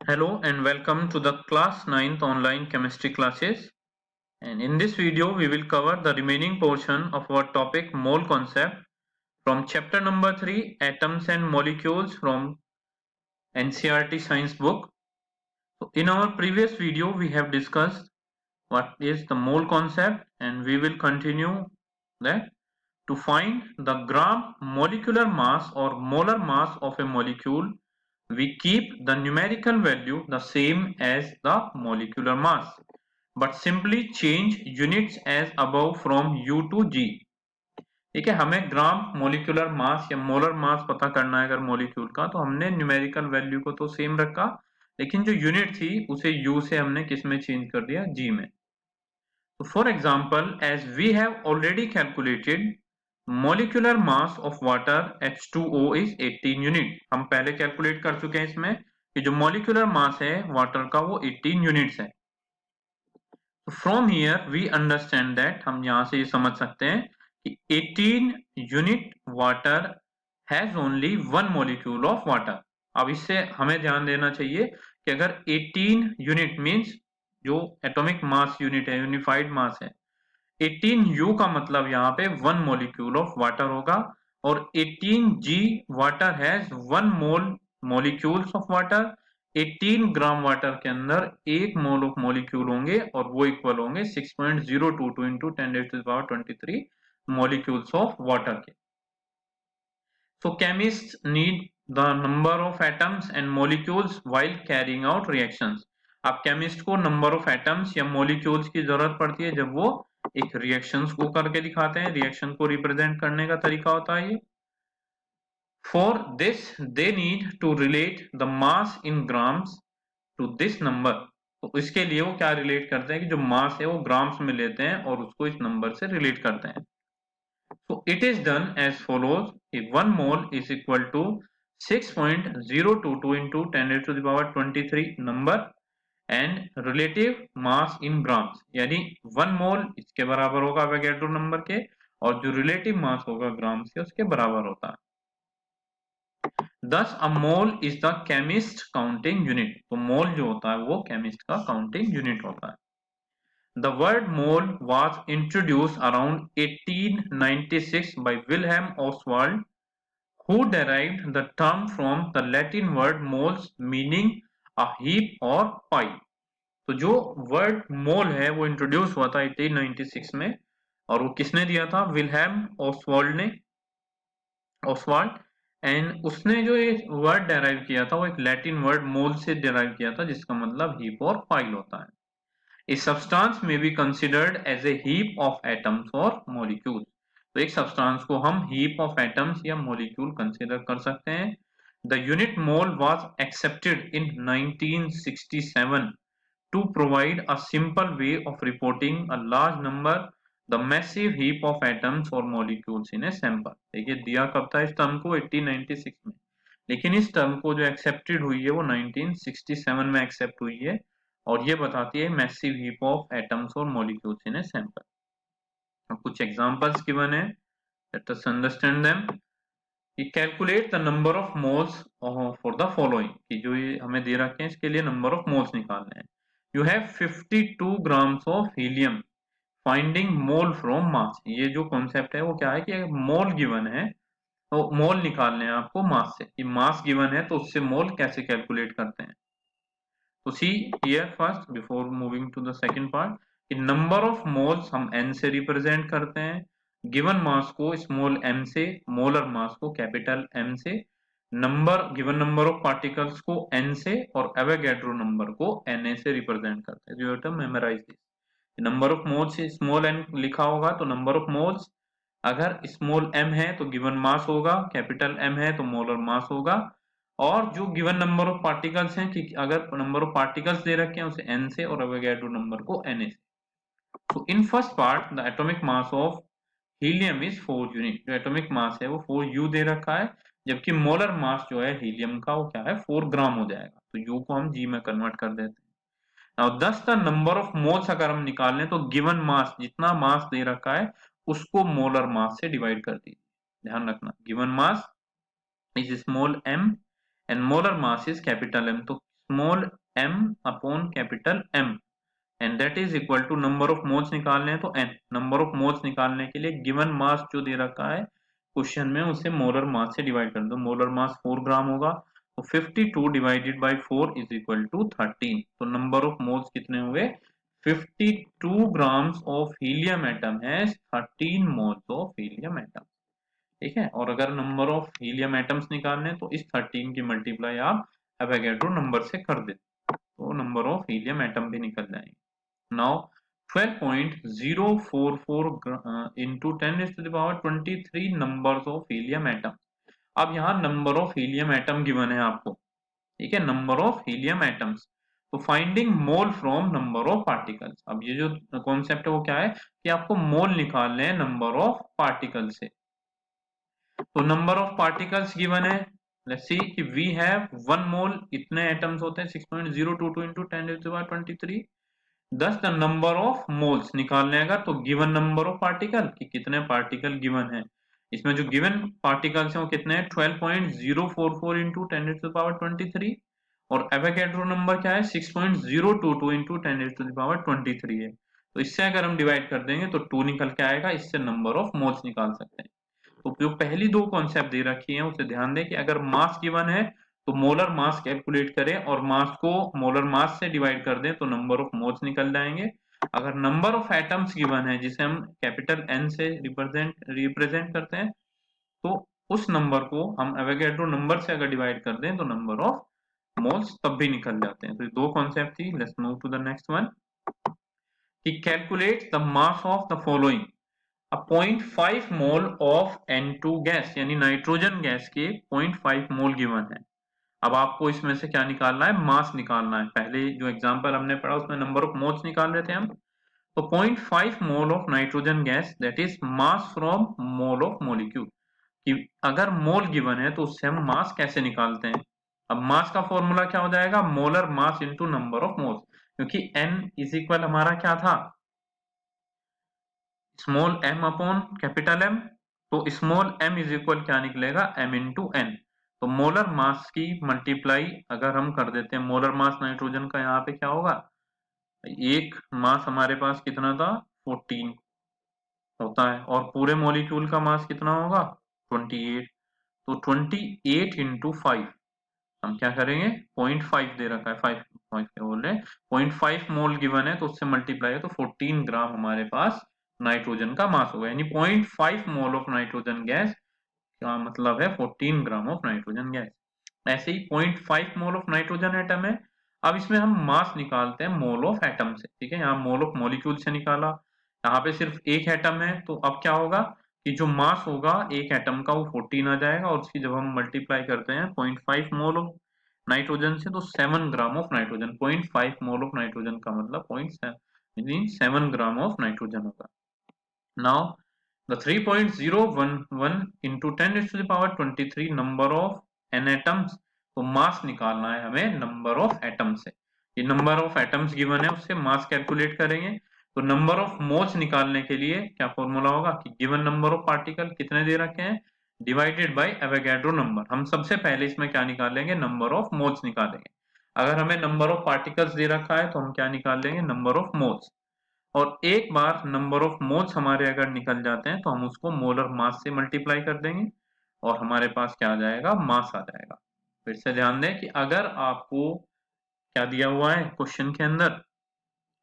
Hello and welcome to the class 9th online chemistry classes. And in this video, we will cover the remaining portion of our topic mole concept from chapter number 3 atoms and molecules from NCERT science book. So in our previous video, we have discussed what is the mole concept and we will continue that. To find the gram molecular mass or molar mass of a molecule, we keep the numerical value the same as the molecular mass, but simply change units as above from U to G. ठीक है, हमें gram molecular mass या molar mass पता करना है अगर molecule का, तो हमने न्यूमेरिकल वैल्यू को तो सेम रखा, लेकिन जो यूनिट थी उसे U से हमने किस में चेंज कर दिया, G में. So for example, as we have already calculated, molecular mass of water H2O is 18 unit. हम पहले कैलकुलेट कर चुके हैं इसमें कि जो molecular mass है वाटर का वो 18 यूनिट्स है. From here we understand that, हम यहाँ से ये समझ सकते हैं कि 18 unit water has only one molecule of water. अब इससे हमें ध्यान देना चाहिए कि अगर 18 यूनिट मीन्स जो एटॉमिक मास यूनिट है, यूनिफाइड मास है, 18U का मतलब यहाँ पे 1 मोलिक्यूल ऑफ वाटर होगा, और 18G water has 1 mole molecules of water. 18 gram water के अंदर 1 मोल ऑफ मोलिक्यूल होंगे और वो इक्वल होंगे 6.022 इंटू 10⁻23 मोलिक्यूल्स ऑफ वाटर के. So chemists need the number of atoms and molecules while carrying out reactions. अब केमिस्ट को number of atoms या मोलिक्यूल्स की जरूरत पड़ती है जब वो एक रिएक्शंस को करके दिखाते हैं. रिएक्शन को रिप्रेजेंट करने का तरीका होता है ये. For this they need to relate the mass in grams to this number. तो इसके लिए वो क्या रिलेट करते हैं कि जो मास है वो ग्राम्स में लेते हैं और उसको इस नंबर से रिलेट करते हैं. So it is done as follows. If 1 mole is equal to 6.022 into 10 raised to the power 23 number and relative mass in grams, यानी 1 मोल इसके बराबर होगा एवोगैड्रो नंबर के, और जो रिलेटिव मास होगा ग्राम्स के उसके बराबर होता है. Thus a mole is the chemist counting unit. तो मोल जो होता है वो केमिस्ट का काउंटिंग यूनिट होता है. The word mole was introduced around 1896 by Wilhelm Oswald, who derived the term from the Latin word moles meaning a heap or pile. तो जो वर्ड मोल है वो इंट्रोड्यूस हुआ था 1896 में, और वो किसने दिया था, विल्हेम ओसवाल्ड ने, ओसवाल्ड. एंड उसने जो ये वर्ड डेराइव किया था वो एक लैटिन वर्ड मोल से डेराइव किया था जिसका मतलब हीप और पाइल होता है. A substance may be considered as a heap of atoms or molecules. तो एक substance को हम heap of atoms या molecule consider कर सकते हैं. The unit mole was accepted in 1967 to provide a simple way of reporting a large number, the massive heap of atoms or molecules in a sample. देखिए दिया कब था इस term को, 1896 में, लेकिन इस टर्म को जो एक्सेप्टेड हुई है वो 1967 में एक्सेप्ट हुई है, और ये बताती है मैसिव हीप ऑफ एटम्स और मॉलिक्यूल्स इन ए सैंपल. अब कुछ एग्जांपल्स गिवन है, let us understand them. Calculate the number of moles for the following, कि जो ये हमें दे रखे हैं इसके लिए नंबर ऑफ मोल्स निकालने हैं. You have 52 grams of helium, finding mole from mass. ये जो कॉन्सेप्ट है वो क्या है कि मोल गिवन है तो मोल निकालने हैं आपको मास से, कि मास गिवन है तो उससे मोल कैसे कैलकुलेट करते हैं. तो see here first before moving to the second part, कि नंबर ऑफ मोल्स हम n से रिप्रेजेंट करते हैं, गिवन मास को स्मॉल m से, मोलर मास को कैपिटल M से, number given number of particles को n से, और एवोगैड्रो नंबर को Na से रिप्रेजेंट करते हैं. You have to memorize this. Number of moles से स्मॉल n लिखा होगा तो नंबर ऑफ मोल्स, अगर स्मॉल m है तो गिवन मास होगा, कैपिटल M है तो मोलर मास होगा, और जो गिवन नंबर ऑफ पार्टिकल्स हैं कि अगर नंबर ऑफ पार्टिकल्स दे रखे हैं उसे n से और एवोगैड्रो नंबर को Na से. तो in first part the atomic mass of helium is 4 unit. जो एटॉमिक मास है वो 4U दे रखा है, जबकि मोलर मास जो है हीलियम का वो क्या है, 4 ग्राम हो जाएगा. तो U को हम G में कन्वर्ट कर देते हैं. नाउ दस द नंबर ऑफ मोल्स अगर हम निकाल लें तो गिवन मास, जितना मास दे रखा है उसको मोलर मास से डिवाइड कर दीजिए. ध्यान रखना, given mass is small m and molar mass is capital M. तो small m upon capital M and that is equal to number of moles निकालने हैं तो n। नंबर ऑफ मोल्स निकालने के लिए गिवन मास जो दे रखा है क्वेश्चन में उसे मोलर मास से डिवाइड कर दो। मोलर मास 4 ग्राम होगा तो 52 divided by 4 is equal to 13। तो नंबर ऑफ मोल्स कितने हुए? 52 grams of helium atom has 13 moles of helium atom. ठीक है, और अगर नंबर ऑफ हीलियम एटम्स निकालने तो इस 13 की मल्टीप्लाई आप एवोगैड्रो नंबर से कर दे तो नंबर ऑफ हीलियम एटम भी निकल जाएंगे। Now 12.044 into 10 raised to the power 23 numbers of helium atom। अब यहाँ number of helium atom given है आपको, ठीक है, नंबर ऑफ हीलियम एटम्स। तो finding mole from number of particles. अब ये जो कॉन्सेप्ट है वो क्या है कि आपको मोल निकालने हैं नंबर ऑफ पार्टिकल से। तो नंबर ऑफ पार्टिकल्स गिवन है, लेट्स सी कि वी हैव 1 मोल, इतने एटम्स होते हैं 6.022 into 10 raised to the power 23। दस द नंबर ऑफ मोल्स निकालने अगर तो गिवन नंबर ऑफ पार्टिकल कि कितने पार्टिकल गिवन है। इसमें जो गिवन पार्टिकल्स हैं वो कितने हैं 12.044 इंटू 10 टू द पावर 23 और एवोगैड्रो नंबर क्या है 6.022 इंटू 10 टू द पावर 23 है। तो इससे अगर हम डिवाइड कर देंगे तो 2 निकल के आएगा, इससे नंबर ऑफ मोल्स निकाल सकते हैं। तो जो पहली दो कॉन्सेप्ट दे रखी है उसे ध्यान दें कि अगर मास गिवन है तो मोलर मास कैलकुलेट करें और मास को मोलर मास से डिवाइड कर दें तो नंबर ऑफ मोल्स निकल जाएंगे। अगर नंबर ऑफ एटम्स गिवन है जिसे हम कैपिटल N से रिप्रेजेंट करते हैं तो उस नंबर को हम एवोगैड्रो नंबर से अगर डिवाइड कर दें तो नंबर ऑफ मोल्स तब भी निकल जाते हैं। तो ये दो कॉन्सेप्ट थी। Let's move to the next one कि calculate the mass of the following. 0.5 mole of N2 gas यानी नाइट्रोजन गैस के 0.5 मोल गिवन है। अब आपको इसमें से क्या निकालना है? मास निकालना है। पहले जो एग्जांपल हमने पढ़ा उसमें नंबर ऑफ मोल्स निकाल रहे थे हम। तो 0.5 mole of nitrogen gas that is mass from mole of molecule. कि अगर मोल गिवन है तो उससे हम मास कैसे निकालते हैं? अब मास का फॉर्मूला क्या हो जाएगा? Molar mass into number of moles, क्योंकि N इज इक्वल हमारा क्या था? Small m upon capital M। तो स्मॉल m इज इक्वल क्या निकलेगा? m into n। तो मोलर मास की मल्टीप्लाई अगर हम कर देते हैं, मोलर मास नाइट्रोजन का यहाँ पे क्या होगा? एक मास हमारे पास कितना था? 14 होता है और पूरे मॉलिक्यूल का मास कितना होगा? 28। तो 28 इंटू 5 हम क्या करेंगे? 0.5 दे रखा है, 5 क्या बोल रहे हैं? 0.5 मोल गिवन है तो उससे मल्टीप्लाई है तो 14 ग्राम हमारे पास नाइट्रोजन का मास होगा। यानी 0.5 मोल ऑफ नाइट्रोजन गैस का मतलब है 14 ग्राम ऑफ नाइट्रोजन गैस। ऐसे ही 0.5 मोल ऑफ नाइट्रोजन एटम है। अब इसमें हम मास निकालते हैं मोल ऑफ एटम से। ठीक है, यहाँ मोल ऑफ मॉलिक्यूल से निकाला, यहाँ पे सिर्फ एक एटम है तो अब क्या होगा कि जो मास होगा एक एटम का वो 14 आ जाएगा और उसकी जब हम मल्टीप्लाई करते हैं 0.5 मोल ऑफ नाइट्रोजन से तो 7 gram of nitrogen. 0.5 mole of nitrogen का मतलब 0.7 ग्राम ऑफ नाइट्रोजन होगा। Now the 3.011 into 10 raised to the power 23 number of n atoms। तो मास निकालना है हमें नंबर ऑफ एटम से। ये नंबर ऑफ एटम्स गिवन है उससे मास कैलकुलेट करेंगे। तो नंबर ऑफ मोल्स निकालने के लिए क्या फॉर्मूला होगा कि गिवन नंबर ऑफ पार्टिकल कितने दे रखे हैं डिवाइडेड बाय एवोगैड्रो नंबर। हम सबसे पहले इसमें क्या निकालेंगे? नंबर ऑफ मोल्स निकालेंगे। अगर हमें नंबर ऑफ पार्टिकल्स दे रखा है तो हम क्या निकाल लेंगे? Number of moles. और एक बार नंबर ऑफ मोल्स हमारे अगर निकल जाते हैं तो हम उसको मोलर मास से मल्टीप्लाई कर देंगे और हमारे पास क्या आ जाएगा? मास आ जाएगा। फिर से ध्यान दें कि अगर आपको क्या दिया हुआ है क्वेश्चन के अंदर,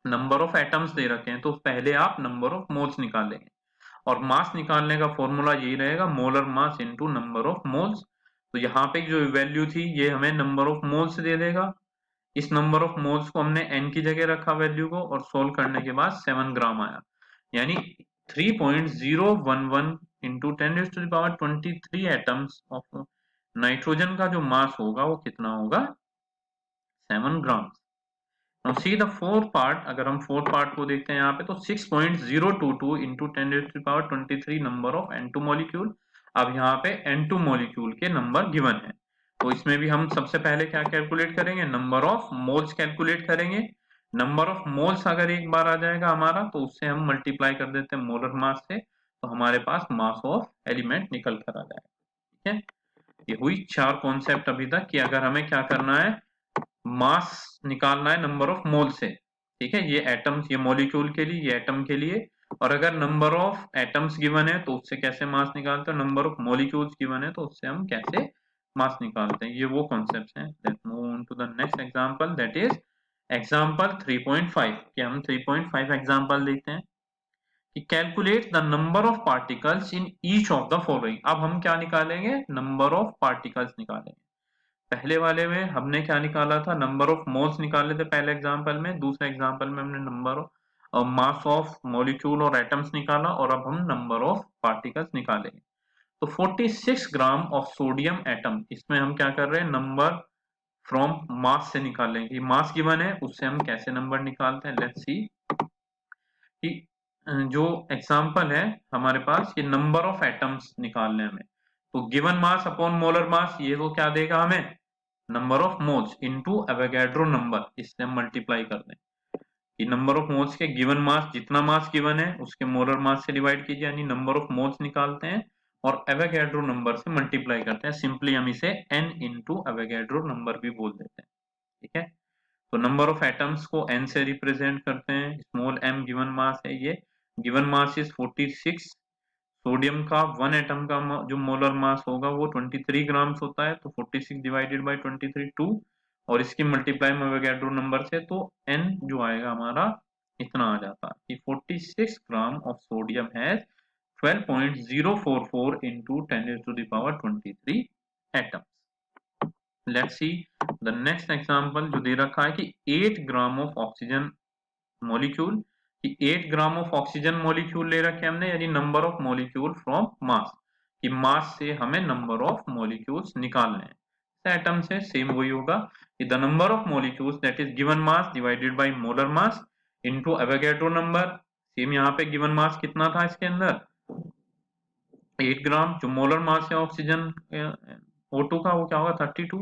नंबर ऑफ एटम्स दे रखे हैं तो पहले आप नंबर ऑफ मोल्स निकालेंगे और मास निकालने का फॉर्मूला यही रहेगा molar mass into number of moles. तो यहाँ पे जो वैल्यू थी ये हमें नंबर ऑफ मोल्स दे देगा। इस नंबर ऑफ मोल्स को हमने n की जगह रखा वैल्यू को और सोल्व करने के बाद 7 ग्राम आया। यानी 3.011 into 10 raised to the power 23 atoms of nitrogen का जो मास होगा वो कितना होगा? 7 ग्राम। Now see the fourth part। अगर हम फोर्थ पार्ट को देखते हैं यहाँ पे तो 6.022 into 10 raised to the power 23 number of N2 molecule. अब यहाँ पे N2 मॉलिक्यूल के नंबर गिवन है तो इसमें भी हम सबसे पहले क्या कैलकुलेट करेंगे? नंबर ऑफ मोल्स कैलकुलेट करेंगे। नंबर ऑफ मोल्स अगर एक बार आ जाएगा हमारा तो उससे हम मल्टीप्लाई कर देते हैं मोलर मास से तो हमारे पास मास ऑफ एलिमेंट निकल कर आ जाएगा। ठीक है, ये हुई चार कॉन्सेप्ट अभी तक कि अगर हमें क्या करना है मास निकालना है नंबर ऑफ मोल से, ठीक है, ये एटम्स, ये मॉलिक्यूल के लिए, ये एटम के लिए। और अगर नंबर ऑफ एटम्स गिवन है तो उससे कैसे मास निकालते हैं, नंबर ऑफ मॉलिक्यूल्स गिवन है तो उससे हम कैसे मास निकालते हैं, ये वो कॉन्सेप्ट्स हैं। Let's move on to the next example, that is example 3.5। कि हम 3.5 एग्जांपल देखते हैं कि calculate the number of particles in each of the following. अब हम क्या निकालेंगे, नंबर ऑफ पार्टिकल्स निकालेंगे। पहले वाले में हमने क्या निकाला था, नंबर ऑफ मोल्स निकाले थे पहले एग्जांपल में, दूसरे एग्जांपल में हमने number of mass of molecule और एटम्स निकाला, और अब हम नंबर ऑफ पार्टिकल्स निकालेंगे। तो 46 ग्राम ऑफ सोडियम एटम, इसमें हम क्या कर रहे हैं, नंबर फ्रॉम मास से निकालेंगे। मास गिवन है उससे हम कैसे नंबर निकालते हैं, लेट्स सी। कि जो एग्जांपल है हमारे पास, ये नंबर ऑफ एटम्स निकालने हमें, तो given mass upon molar mass, ये वो क्या देगा हमें, number of moles into Avogadro number, इससे हम मल्टीप्लाई कर दें कि नंबर ऑफ मोल्स के गिवन मास, जितना मास गिवन है उसके मोलर मास से डिवाइड कीजिए, यानी नंबर ऑफ मोल्स निकालते हैं और एवोगैड्रो नंबर से मल्टीप्लाई करते हैं। सिंपली हम इसे n इंटू एवोगैड्रो नंबर भी बोल देते हैं, ठीक है। तो नंबर ऑफ एटम्स को n से रिप्रेजेंट करते हैं, स्मॉल m गिवन मास है, ये गिवन मास इज 46। सोडियम का वन एटम का जो मोलर मास होगा वो 23 ग्राम्स होता है, तो 46 डिवाइडेड बाई 23 2, और इसकी मल्टीप्लाई में एवोगैड्रो नंबर से, तो n जो आएगा हमारा इतना आ जाता है कि 46 gram of sodium has 12.044 into 10 raised to the power 23 atoms. Let's see the next example जो दे रखा है कि 8 ग्राम ऑफ ऑक्सीजन मॉलिक्यूल, कि 8 ग्राम ऑफ ऑक्सीजन मॉलिक्यूल ले रखे हमने, यानी नंबर ऑफ मॉलिक्यूल फ्रॉम मास, कि मास से हमें नंबर ऑफ मॉलिक्यूल्स निकालने हैं। एटम से सेम वही होगा कि the number of molecules that is given mass divided by molar mass into Avogadro number. Same यहाँ पे गिवन मास कितना था इसके अंदर, 8 ग्राम, जो मोलर मास है ऑक्सीजन O2 का वो क्या होगा 32।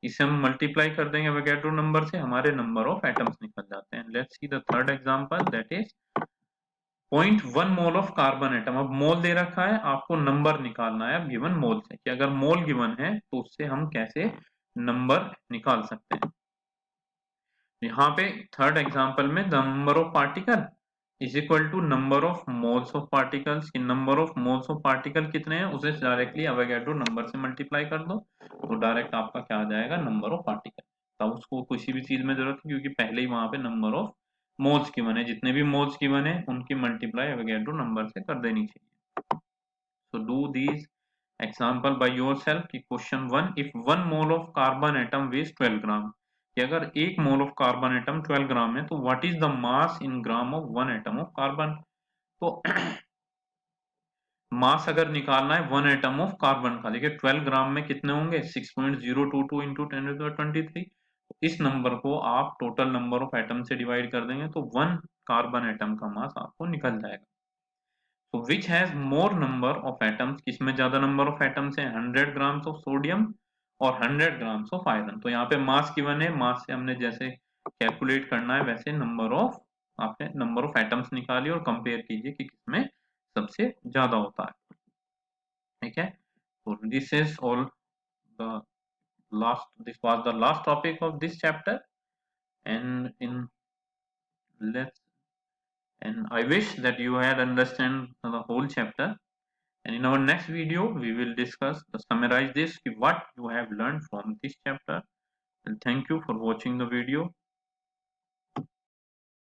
इसे हम मल्टीप्लाई कर देंगे एवोगैड्रो नंबर से, हमारे नंबर ऑफ एटम्स निकल जाते हैं। Let's see the third example, that is 0.1 mole of carbon atom. अब मोल दे रखा है, आपको नंबर निकालना है अब गिवन मोल से, कि अगर मोल गिवन है तो उससे हम कैसे नंबर निकाल सकते हैं। यहाँ पे थर्ड एग्जांपल में the number of particle is equal to number of moles of particles, कि number of moles of particle कितने हैं उसे डायरेक्टली एवोगैड्रो नंबर से मल्टीप्लाई कर दो, तो डायरेक्ट आपका क्या आ जाएगा, नंबर ऑफ पार्टिकल। तब उसको किसी भी चीज में जरूरत है क्योंकि पहले ही वहां पे नंबर ऑफ मोल्स गिवन है, जितने भी मोल्स गिवन है उनकी मल्टीप्लाई एवोगैड्रो नंबर से कर देनी चाहिए। So do these example by yourself. कि question 1, if 1 mole of carbon atom weighs 12 gram, कि अगर 1 mole of carbon atom 12 gram है तो what is the mass in gram of 1 atom of carbon. तो मास अगर निकालना है 1 एटम ऑफ कार्बन का, देखिए 12 ग्राम में कितने होंगे, 6.022 इंटू 10⁻23। इस नंबर को आप टोटल नंबर ऑफ एटम से डिवाइड कर देंगे तो 1 कार्बन एटम का मास आपको निकल जाएगा। तो which has more number of atoms, किसमें ज्यादा नंबर ऑफ एटम्स है, 100 ग्राम्स ऑफ सोडियम और 100 ग्राम्स ऑफ आयरन। तो यहाँ पे मास गिवन है, मास से हमने जैसे कैलकुलेट करना है वैसे नंबर ऑफ, आपने नंबर ऑफ एटम्स निकालिए और कंपेयर कीजिए कि किसमें सबसे ज्यादा होता है, ठीक है। तो this is all the last, this was the last topic of this chapter, and in let's, and I wish that you had understand the whole chapter. And in our next video, we will discuss, summarize this, what you have learned from this chapter. And thank you for watching the video.